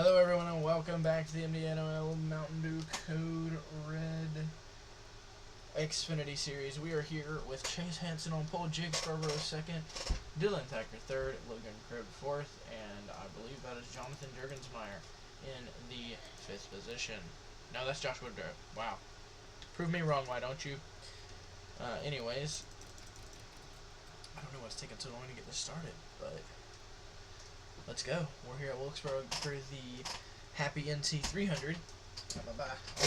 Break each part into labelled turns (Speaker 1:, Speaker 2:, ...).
Speaker 1: Hello everyone and welcome back to the MDNOL Mountain Dew Code Red Xfinity Series. We are here with J Hansen on pole, J Scarbrough second, D Thacker third, Logan Cribb fourth, and I believe that is Jonathan Jurgensmeyer in the fifth position. No, that's J Woodrow. Wow. Prove me wrong, why don't you? Anyways, I don't know what's taking so long to get this started, but let's go. We're here at Wilkesboro for the Happy NC 300.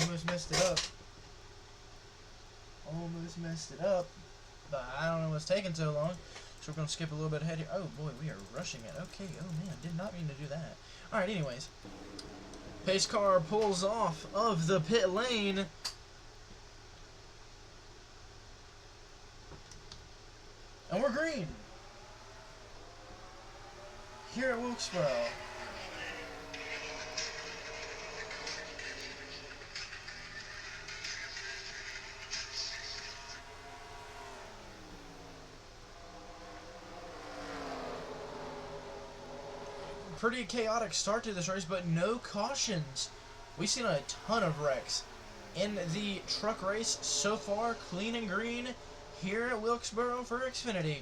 Speaker 1: Almost messed it up. But I don't know what's taking so long. So we're going to skip a little bit ahead here. Oh boy, we are rushing it. Okay, oh man, did not mean to do that. Alright, anyways. Pace car pulls off of the pit lane. And we're green. Here at Wilkesboro. Pretty chaotic start to this race, but no cautions. We've seen a ton of wrecks in the truck race so far. Clean and green here at Wilkesboro for Xfinity.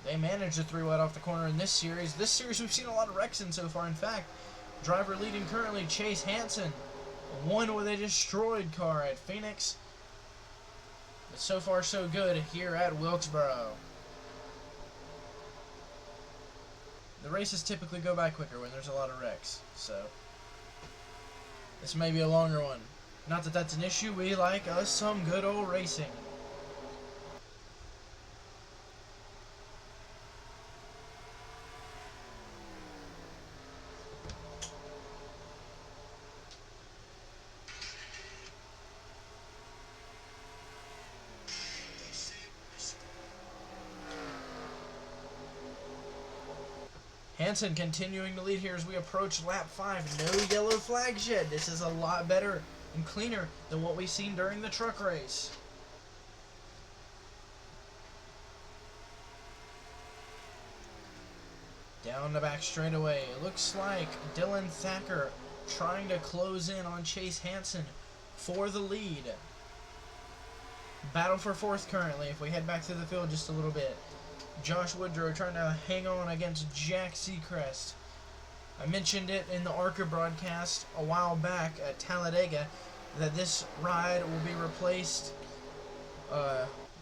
Speaker 1: They managed a 3-wide off the corner in this series. This series we've seen a lot of wrecks in so far. In fact, driver leading currently J Hansen. One with a destroyed car at Phoenix. But so far so good here at Wilkesboro. The races typically go by quicker when there's a lot of wrecks. So this may be a longer one. Not that that's an issue. We like us some good old racing. Hansen continuing to lead here as we approach lap 5. No yellow flags yet. This is a lot better and cleaner than what we've seen during the truck race. Down the back straightaway. It looks like D Thacker trying to close in on J Hansen for the lead. Battle for fourth currently. If we head back to the field just a little bit. J Woodrow trying to hang on against J Secrest. I mentioned it in the ARCA broadcast a while back at Talladega that this ride will be replaced.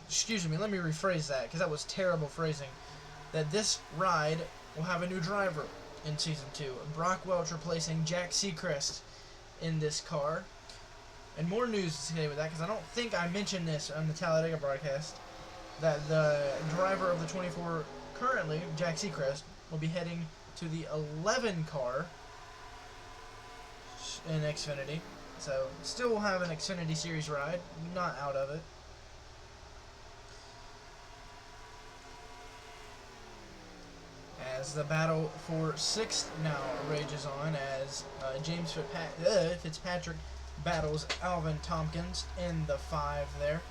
Speaker 1: Excuse me, let me rephrase that because that was terrible phrasing. That this ride will have a new driver in Season 2. Brock Welch replacing J Secrest in this car. And more news today with that because I don't think I mentioned this on the Talladega broadcast. That the driver of the 24 currently, J Secrest, will be heading to the 11 car in Xfinity. So, still will have an Xfinity Series ride, not out of it. As the battle for 6th now rages on as James Fitzpatrick battles Alvin Thompkins in the 5 there.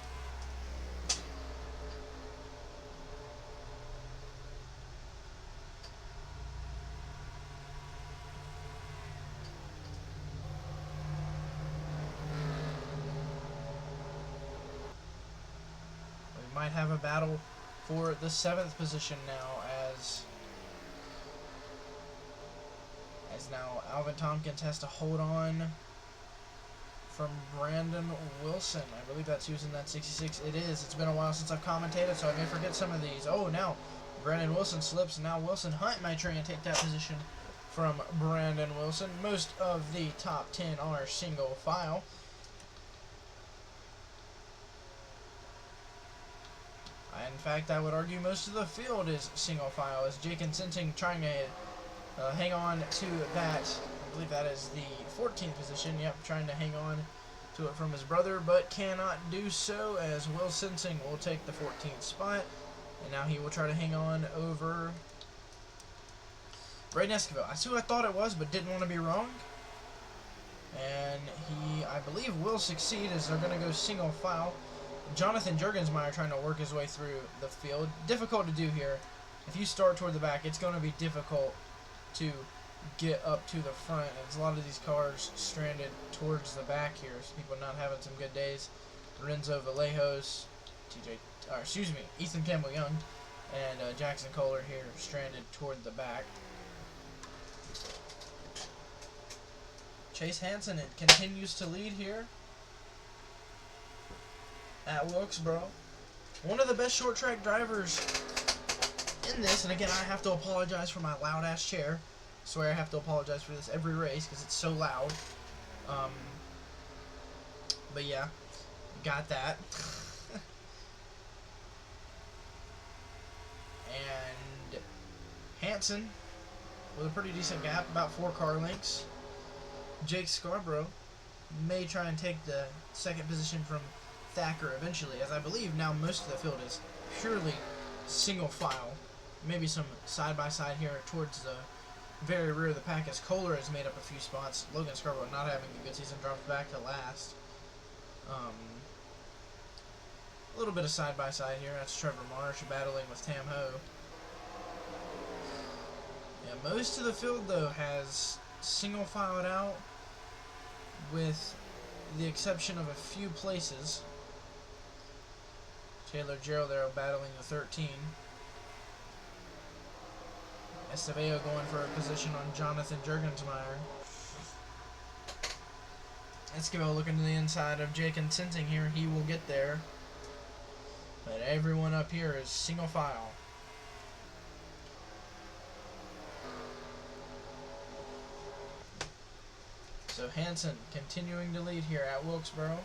Speaker 1: Might have a battle for the 7th position now as now Alvin Thompkins has to hold on from Brandon Wilson. I believe that's who's in that 66. It is. It's been a while since I've commentated, so I may forget some of these. Oh, now Brandon Wilson slips, and now Wilson Hunt might try and take that position from Brandon Wilson. Most of the top 10 are single file. In fact, I would argue most of the field is single file as J Canales trying to hang on to that. I believe that is the 14th position. Yep, trying to hang on to it from his brother, but cannot do so as Will Sensing will take the 14th spot. And now he will try to hang on over B Esquivel. That's who I thought it was, but didn't want to be wrong. And he, I believe, will succeed as they're going to go single file. Jonathan Jurgensmeyer trying to work his way through the field. Difficult to do here. If you start toward the back, it's going to be difficult to get up to the front. There's a lot of these cars stranded towards the back here, so people not having some good days. Renzo Vallejos, Ethan Campbell Young, and Jackson Kohler here stranded toward the back. Chase Hansen continues to lead here at Wilkesboro. One of the best short track drivers in this, and again, I have to apologize for my loud ass chair. I swear I have to apologize for this every race because it's so loud. But yeah, got that. And Hansen with a pretty decent gap, about 4 car lengths. J Scarbrough may try and take the second position from Thacker eventually, as I believe now most of the field is purely single file. Maybe some side-by-side here towards the very rear of the pack as Kohler has made up a few spots. Logan Scarborough not having a good season, drops back to last. A little bit of side-by-side here. That's Trevor Marsh battling with Tam Ho. Yeah, most of the field, though, has single-filed out with the exception of a few places. Taylor Gerald there battling the 13. Esteveo going for a position on Jonathan Jurgensmeyer. Esquivel looking to the inside of J Canales here. He will get there. But everyone up here is single file. So Hansen continuing to lead here at Wilkesboro.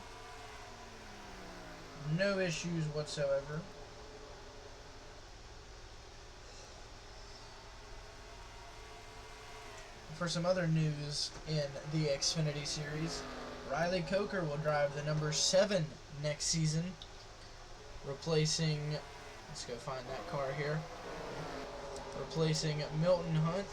Speaker 1: No issues whatsoever. For some other news in the Xfinity series, Riley Coker will drive the number 7 next season, replacing, let's go find that car here, replacing Milton Hunt,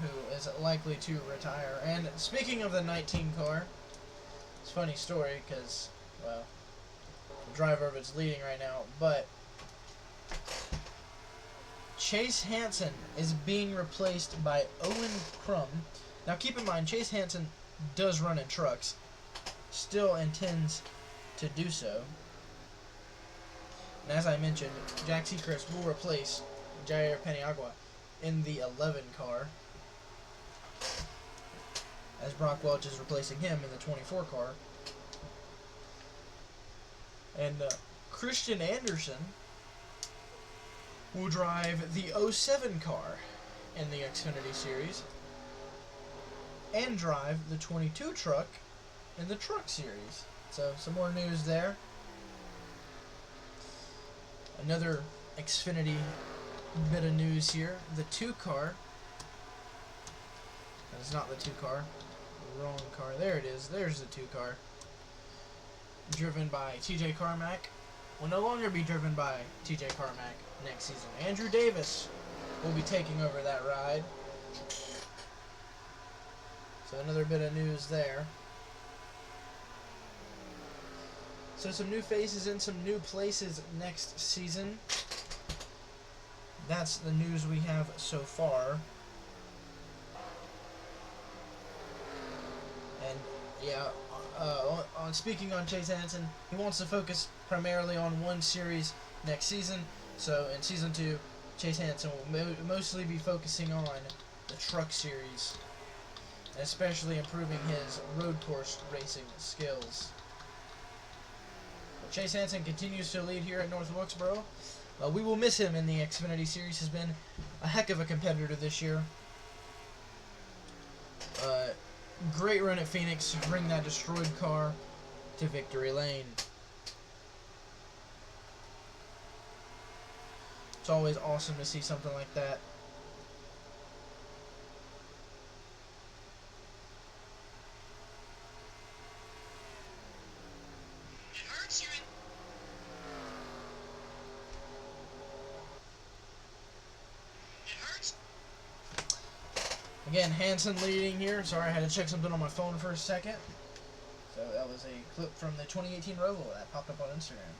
Speaker 1: who is likely to retire. And speaking of the 19 car, it's a funny story because, well, the driver of it's leading right now, but Chase Hansen is being replaced by Owen Crum. Now keep in mind, Chase Hansen does run in trucks, still intends to do so. And as I mentioned, J Secrest will replace J Paniagua in the 11 car, as Brock Welch is replacing him in the 24 car. And Christian Anderson will drive the 07 car in the Xfinity series and drive the 22 truck in the truck series. So some more news there. Another Xfinity bit of news here. The 2 car. That's not the 2 car. Wrong car. There it is. There's the 2 car. Driven by TJ Carmack. Will no longer be driven by TJ Carmack next season. Andrew Davis will be taking over that ride. So another bit of news there. So some new faces in some new places next season. That's the news we have so far. And yeah, speaking on Chase Hansen, he wants to focus primarily on one series next season. So in season 2, Chase Hansen will mostly be focusing on the truck series, and especially improving his road course racing skills. But Chase Hansen continues to lead here at North Wilkesboro. We will miss him in the Xfinity series. Has been a heck of a competitor this year. Great run at Phoenix to bring that destroyed car to victory lane. It's always awesome to see something like that.
Speaker 2: It hurts you. It hurts.
Speaker 1: Again, Hansen leading here. Sorry, I had to check something on my phone for a second. So that was a clip from the 2018 Roval that popped up on Instagram.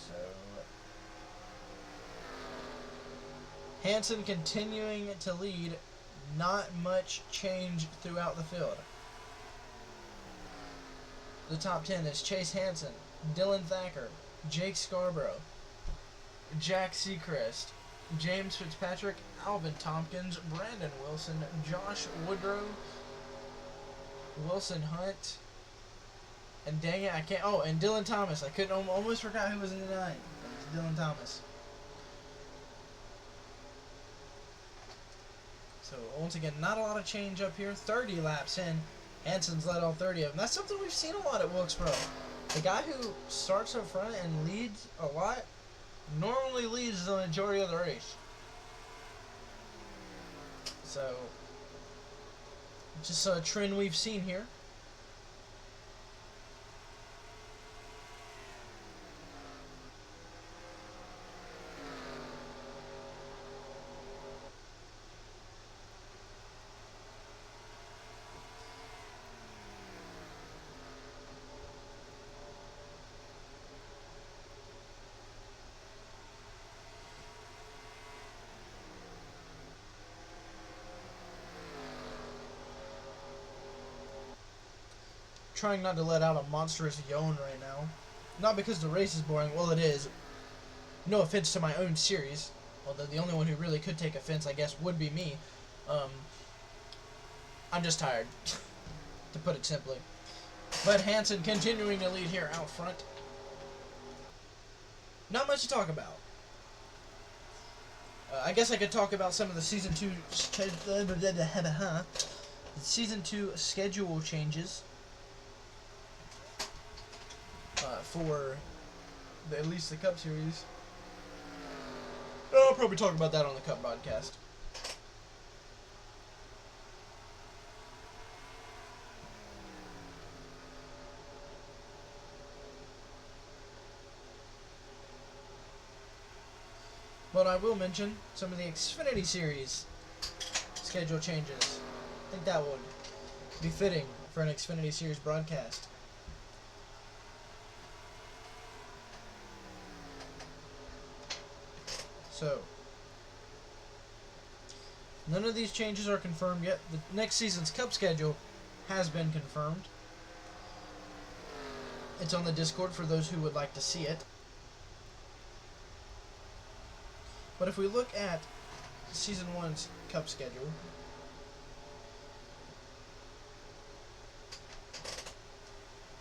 Speaker 1: So Hansen continuing to lead. Not much change throughout the field. The top 10 is Chase Hansen, Dylan Thacker, J Scarbrough, Jack Secrest, James Fitzpatrick, Alvin Thompkins, Brandon Wilson, Josh Woodrow, Wilson Hunt, and dang it, I can't. Oh, and Dylan Thomas. I couldn't. Almost forgot who was in the 9. It was Dylan Thomas. So once again, not a lot of change up here. 30 laps in. Hansen's led all 30 of them. That's something we've seen a lot at Wilkesboro. The guy who starts up front and leads a lot normally leads the majority of the race. So, just a trend we've seen here. Trying not to let out a monstrous yawn right now. Not because the race is boring. Well, it is. No offense to my own series. Although the only one who really could take offense, I guess, would be me. I'm just tired, to put it simply. But Hansen continuing to lead here out front. Not much to talk about. I guess I could talk about some of the Season 2 schedule changes. For at least the Cup Series. I'll probably talk about that on the Cup broadcast. But I will mention some of the Xfinity Series schedule changes. I think that would be fitting for an Xfinity Series broadcast. So, none of these changes are confirmed yet. The next season's Cup schedule has been confirmed. It's on the Discord for those who would like to see it. But if we look at Season 1's Cup schedule,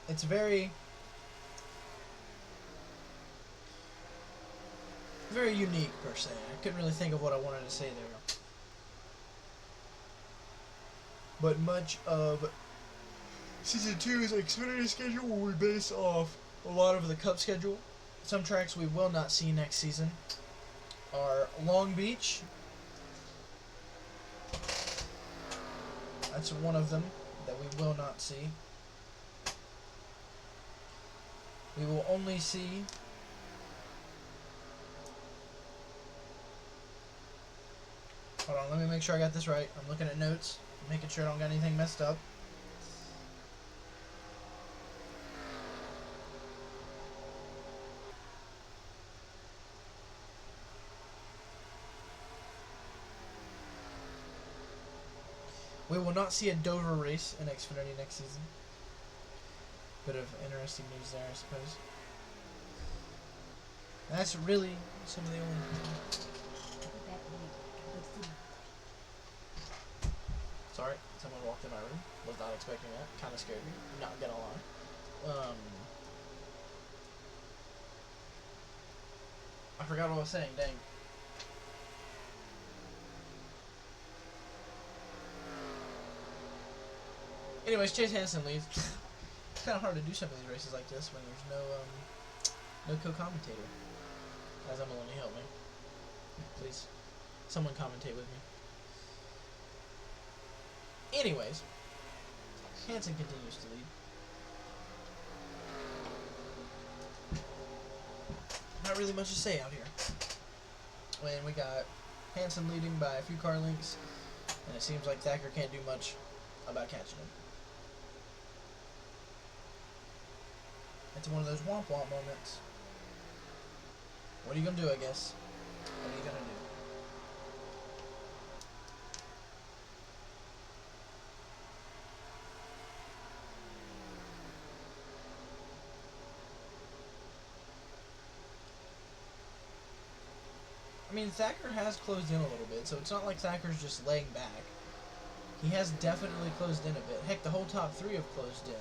Speaker 1: it's very unique, per se. I couldn't really think of what I wanted to say there. But much of Season 2's Xfinity schedule will be based off a lot of the Cup schedule. Some tracks we will not see next season are Long Beach. That's one of them that we will not see. We will only see hold on, let me make sure I got this right. I'm looking at notes, making sure I don't got anything messed up. We will not see a Dover race in Xfinity next season. Bit of interesting news there, I suppose. That's really some of the only... Sorry, someone walked in my room. Was not expecting that. Kind of scared me. Not gonna lie. I forgot what I was saying. Dang. Anyways, Chase Hansen leads. It's kind of hard to do some of these races like this when there's no co-commentator. Guys, I'm Melanie, help me. Please. Someone commentate with me. Anyways, Hansen continues to lead. Not really much to say out here. When we got Hansen leading by a few car lengths, and it seems like Thacker can't do much about catching him. It's one of those womp womp moments. What are you gonna do, I guess? What are you gonna do? I mean, Thacker has closed in a little bit, so it's not like Thacker's just laying back. He has definitely closed in a bit. Heck, the whole top three have closed in,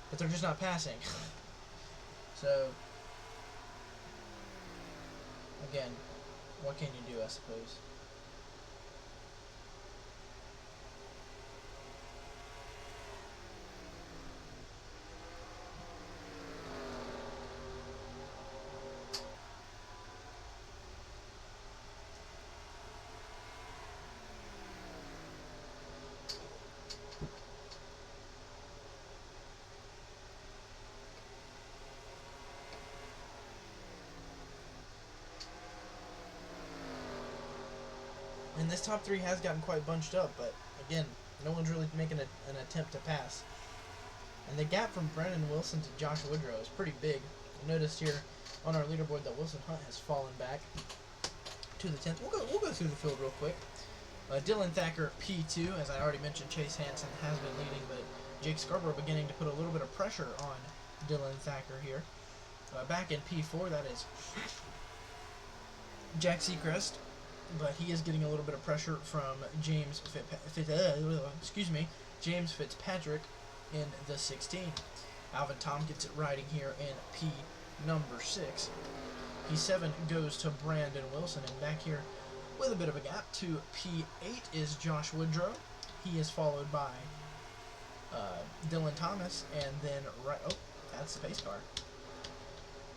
Speaker 1: but they're just not passing. So, again, what can you do, I suppose? And this top three has gotten quite bunched up, but again, no one's really making an attempt to pass. And the gap from Brennan Wilson to Josh Woodrow is pretty big. You noticed here on our leaderboard that Wilson Hunt has fallen back to the 10th. We'll go through the field real quick. Dylan Thacker, P2, as I already mentioned, Chase Hansen has been leading, but J Scarbrough beginning to put a little bit of pressure on Dylan Thacker here. Back in P4, that is J Secrest, but he is getting a little bit of pressure from James Fitzpatrick in the 16. Alvin Tompkins riding here in P number 6. P7 goes to Brandon Wilson, and back here with a bit of a gap to P8 is Josh Woodrow. He is followed by Dylan Thomas, and then right, oh, that's the pace car.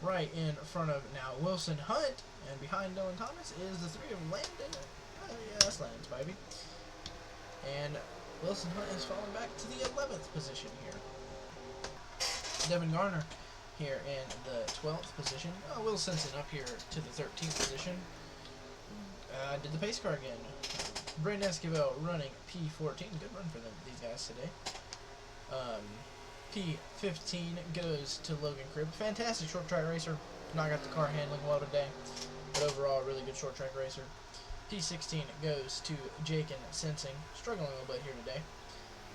Speaker 1: Right in front of now Wilson Hunt, and behind Dylan Thomas is the three of them, Landon. Oh yeah, that's Landon's baby. And Wilson Hunt has fallen back to the 11th position here. Devin Garner here in the 12th position. Will Simpson up here to the 13th position. Did the pace car again. B Esquivel running P14. Good run for them, these guys today. P15 goes to Logan Cribb. Fantastic short track racer. Not got the car handling well today, but overall, really good short track racer. P16 goes to J Canales. Struggling a little bit here today,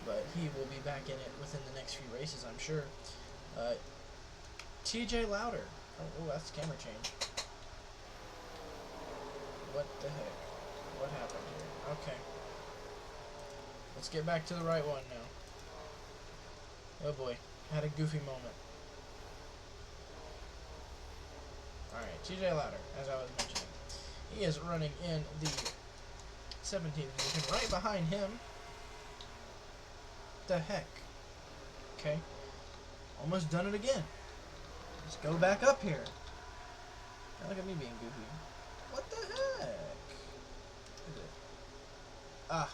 Speaker 1: but he will be back in it within the next few races, I'm sure. J Lowder. Oh, that's the camera change. What the heck? What happened here? Okay. Let's get back to the right one now. Oh boy. Had a goofy moment. Alright, J Lowder, as I was mentioning. He is running in the 17th position. Right behind him. The heck? Okay. Almost done it again. Let's go back up here. Now look at me being goofy. What the heck? Is it? Ah,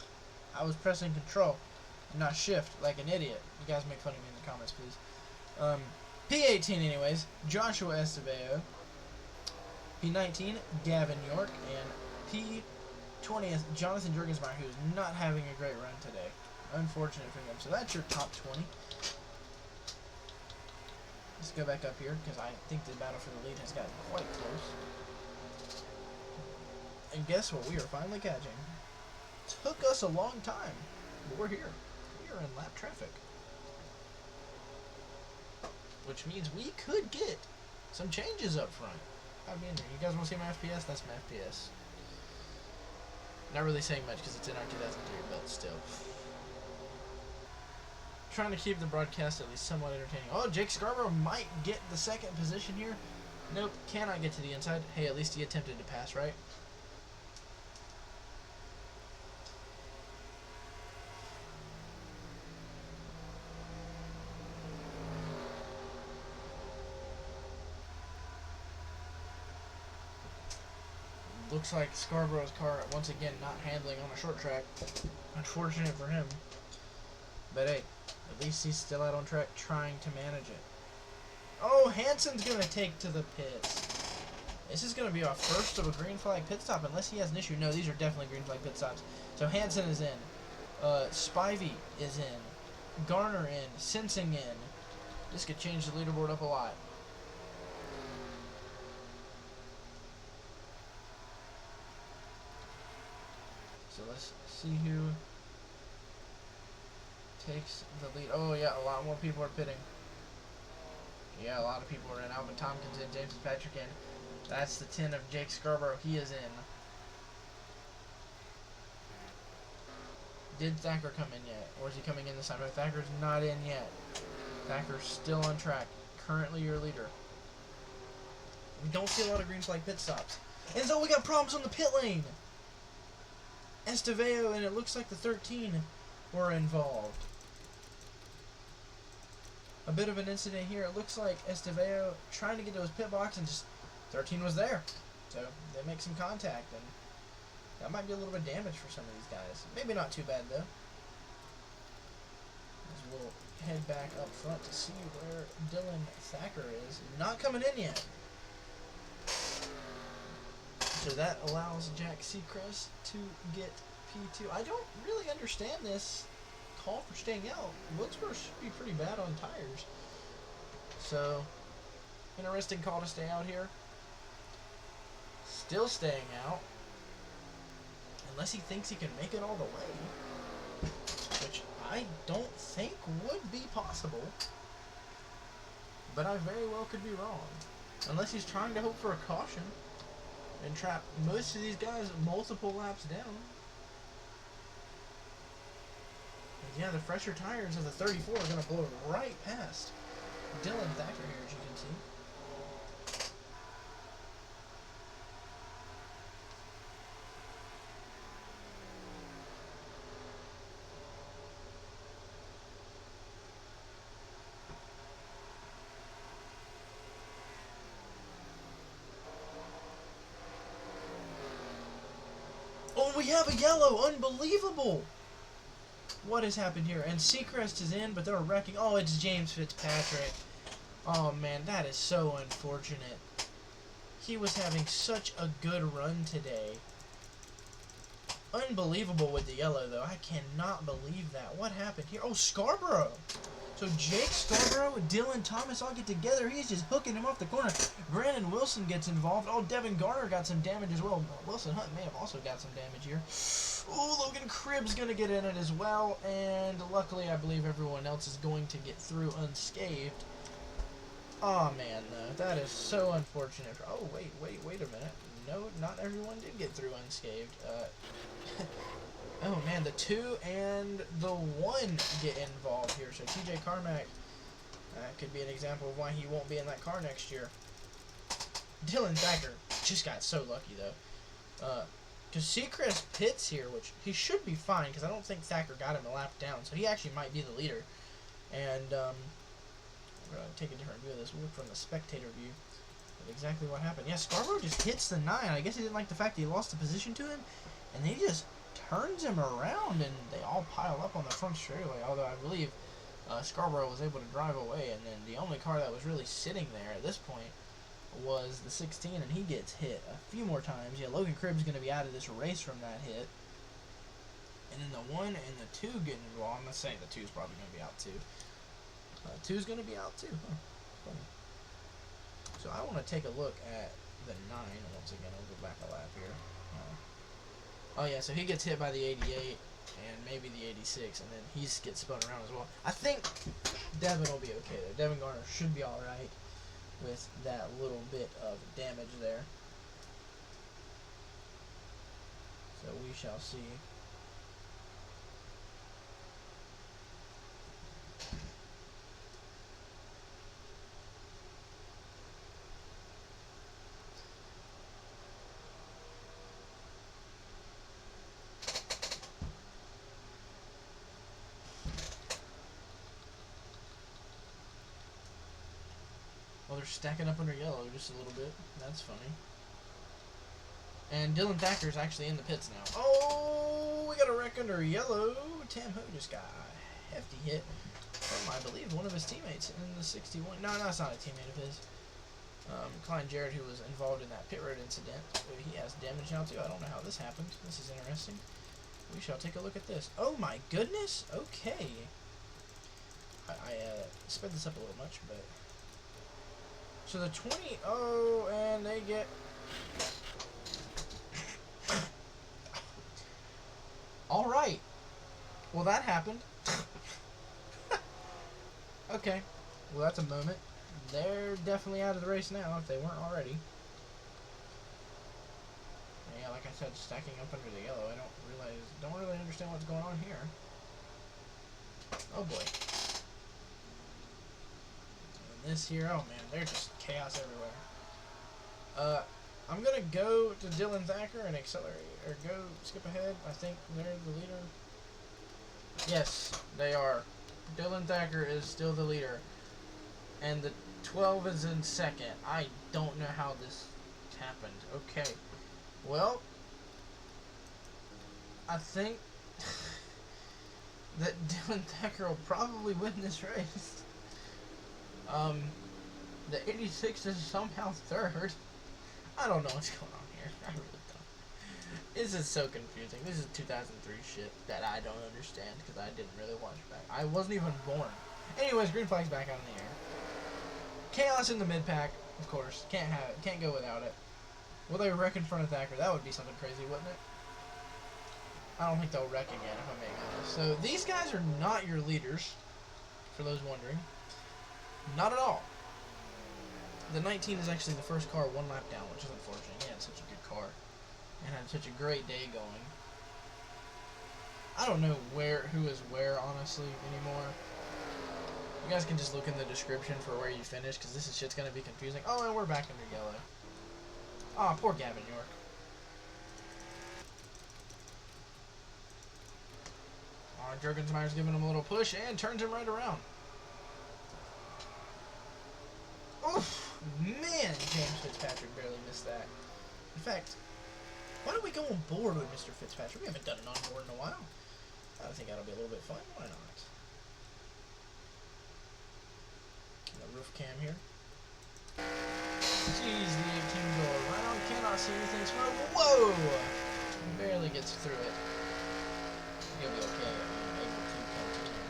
Speaker 1: I was pressing control, not shift, like an idiot. You guys make fun of me in the comments, please. P18 anyways, Joshua Esteban. P19, Gavin York. And P20th, Jonathan Jurgensmeyer, who's not having a great run today. Unfortunate for him. So that's your top 20. Let's go back up here, because I think the battle for the lead has gotten quite close. And guess what? We are finally catching. Took us a long time, but we're here. We are in lap traffic. Which means we could get some changes up front. I mean, you guys want to see my FPS? That's my FPS. Not really saying much because it's in our 2003, but still. Trying to keep the broadcast at least somewhat entertaining. Oh, J Scarbrough might get the second position here. Nope, cannot get to the inside. Hey, at least he attempted to pass, right? Looks like Scarborough's car, once again, not handling on a short track. Unfortunate for him. But hey, at least he's still out on track trying to manage it. Oh, Hansen's going to take to the pits. This is going to be our first of a green flag pit stop, unless he has an issue. No, these are definitely green flag pit stops. So Hansen is in. Spivey is in. Garner in. Sensing in. This could change the leaderboard up a lot. So let's see who takes the lead. Oh yeah, a lot more people are pitting. Yeah, a lot of people are in. Alvin Tompkins in, James Patrick in. That's the 10 of J Scarbrough. He is in. Did Thacker come in yet? Or is he coming in this time? No, Thacker's not in yet. Thacker's still on track. Currently your leader. We don't see a lot of green flag pit stops. And so we got problems on the pit lane. Estevao and it looks like the 13 were involved. A bit of an incident here. It looks like Estevao trying to get to his pit box and just 13 was there. So they make some contact and that might be a little bit of damage for some of these guys. Maybe not too bad though. As we'll head back up front to see where Dylan Thacker is. Not coming in yet. So that allows J Secrest to get P2. I don't really understand this call for staying out. Wilkesboro should be pretty bad on tires. So, interesting call to stay out here. Still staying out. Unless he thinks he can make it all the way. Which I don't think would be possible. But I very well could be wrong. Unless he's trying to hope for a caution. And trap most of these guys multiple laps down. And yeah, the fresher tires of the 34 are going to blow right past Dylan Thacker here, as you can see. Oh, we have a yellow! Unbelievable! What has happened here? And Secrest is in, but they're wrecking. Oh, it's James Fitzpatrick. Oh, man, that is so unfortunate. He was having such a good run today. Unbelievable with the yellow, though. I cannot believe that. What happened here? Oh, Scarbrough! So Jake Scarbrough and Dylan Thomas all get together. He's just hooking him off the corner. Brandon Wilson gets involved. Oh, Devin Garner got some damage as well. Wilson Hunt may have also got some damage here. Oh, Logan Cribb's going to get in it as well. And luckily, I believe everyone else is going to get through unscathed. Oh, man, though. That is so unfortunate. Oh, wait a minute. No, not everyone did get through unscathed. Oh, man, the 2 and the 1 get involved here. So TJ Carmack could be an example of why he won't be in that car next year. Dylan Thacker just got so lucky, though. Because Secrest pits here, which he should be fine, because I don't think Thacker got him a lap down. So he actually might be the leader. And we're going to take a different view of this. We'll look from the spectator view of exactly what happened. Yeah, Scarbrough just hits the 9. I guess he didn't like the fact that he lost the position to him. And he just turns him around, and they all pile up on the front straightaway. Although I believe Scarbrough was able to drive away, and then the only car that was really sitting there at this point was the 16, and he gets hit a few more times. Yeah, Logan Cribb's going to be out of this race from that hit. And then the 1 and the 2 get involved. I'm going to say the 2's probably going to be out too. 2's going to be out too. Huh. Funny. So I want to take a look at the 9 once again. I'll go back a lap here. Oh yeah, so he gets hit by the 88 and maybe the 86, and then he gets spun around as well. I think Devin will be okay there. Devin Garner should be alright with that little bit of damage there. So we shall see. Well, they're stacking up under yellow just a little bit. That's funny. And Dylan Thacker's actually in the pits now. Oh, we got a wreck under yellow. Tam Ho just got a hefty hit from, I believe, one of his teammates in the 61. No, it's not a teammate of his. Klein Jarrett, who was involved in that pit road incident. He has damage now, too. I don't know how this happened. This is interesting. We shall take a look at this. Oh, my goodness. Okay. I sped this up a little much, but... So the 20, oh, and they get... Alright. Well, that happened. Okay. Well, that's a moment. They're definitely out of the race now, if they weren't already. I said, stacking up under the yellow. I don't really understand what's going on here. Oh boy. And this here, oh man, there's just chaos everywhere. I'm gonna go to Dylan Thacker and accelerate, or skip ahead. I think they're the leader. Yes, they are. Dylan Thacker is still the leader. And the 12 is in second. I don't know how this happened. Okay. Well, I think that Dylan Thacker will probably win this race. The 86 is somehow third. I don't know what's going on here. I really don't. This is so confusing. This is 2003 shit that I don't understand because I didn't really watch back. I wasn't even born. Anyways, green flag's back out in the air. Chaos in the mid pack, of course. Can't have it. Can't go without it. Will they wreck in front of Thacker? That would be something crazy, wouldn't it? I don't think they'll wreck again, if I'm being honest. So these guys are not your leaders, for those wondering. Not at all. The 19 is actually the first car one lap down, which is unfortunate. He had such a good car and had such a great day going. I don't know who is where, honestly, anymore. You guys can just look in the description for where you finished, because this shit's going to be confusing. Oh, and we're back under yellow. Ah, poor Gavin York. Jurgensmeyer's giving him a little push and turns him right around. Oof! Man, James Fitzpatrick barely missed that. In fact, why don't we go on board with Mr. Fitzpatrick? We haven't done an on board in a while. I think that'll be a little bit fun. Why not? The roof cam here. Jeez, the 18 go around. Cannot see anything. Smart. Whoa! Barely gets through it. He'll be okay. I'm able to continue.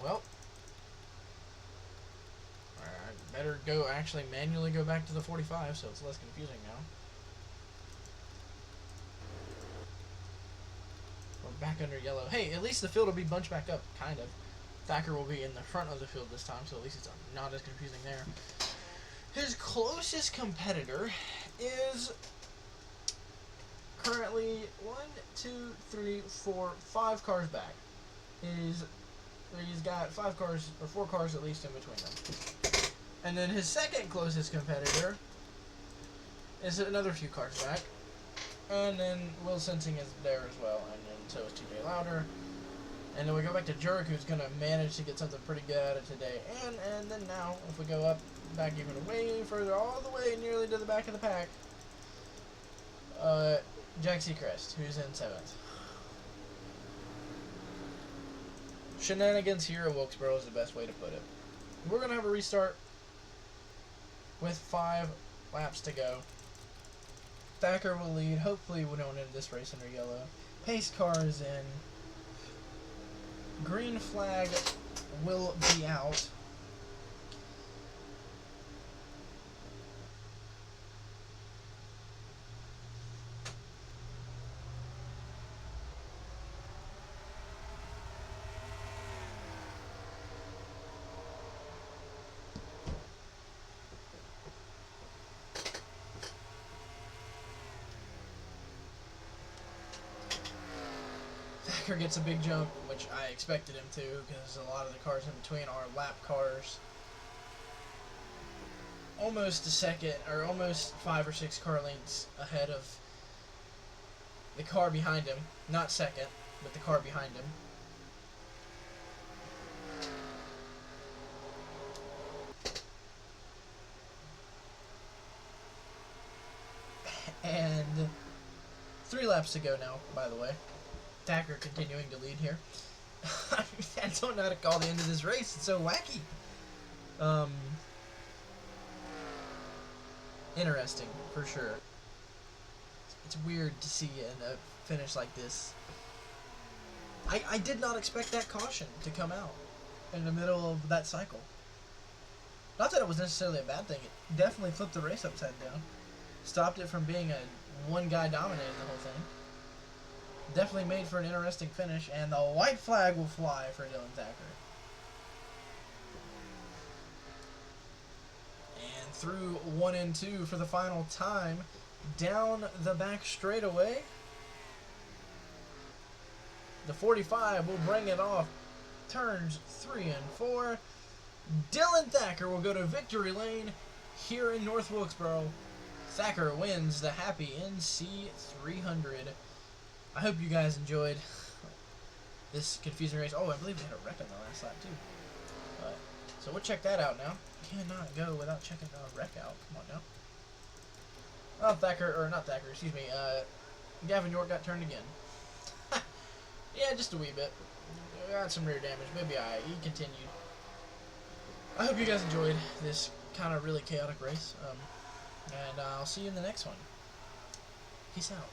Speaker 1: Well, I better actually manually go back to the 45 so it's less confusing now. We're back under yellow. Hey, at least the field will be bunched back up, kind of. Thacker will be in the front of the field this time, so at least it's not as confusing there. His closest competitor is currently 5 cars back. He's got 5 cars, or 4 cars at least in between them. And then his second closest competitor is another few cars back. And then Will Sensing is there as well, and then so is J Lowder. And then we go back to Jurg, who's going to manage to get something pretty good out of today. And then now, if we go up, back even way further, all the way nearly to the back of the pack, J Secrest, who's in 7th. Shenanigans here at Wilkesboro is the best way to put it. We're going to have a restart with 5 laps to go. Thacker will lead. Hopefully we don't end this race under yellow. Pace car is in. Green flag will be out. Thacker gets a big jump, which I expected him to, because a lot of the cars in between are lap cars. Almost a second, or almost 5 or 6 car lengths ahead of the car behind him. Not second, but the car behind him. And 3 laps to go now, by the way. Thacker continuing to lead here. I don't know how to call the end of this race. It's so wacky. Interesting, for sure. It's weird to see a finish like this. I did not expect that caution to come out in the middle of that cycle. Not that it was necessarily a bad thing. It definitely flipped the race upside down. Stopped it from being a one guy dominating the whole thing. Definitely made for an interesting finish, and the white flag will fly for Dylan Thacker. through 1 and 2 for the final time. Down the back straightaway. The 45 will bring it off. Turns 3 and 4. Dylan Thacker will go to victory lane here in North Wilkesboro. Thacker wins the Happy NC 300. I hope you guys enjoyed this confusing race. Oh, I believe we had a wreck on the last lap too. So we'll check that out now. Cannot go without checking the wreck out. Come on now. Oh, Thacker, or not Thacker, excuse me. Gavin York got turned again. Yeah, just a wee bit. Got some rear damage. Maybe he continued. I hope you guys enjoyed this kind of really chaotic race. And I'll see you in the next one. Peace out.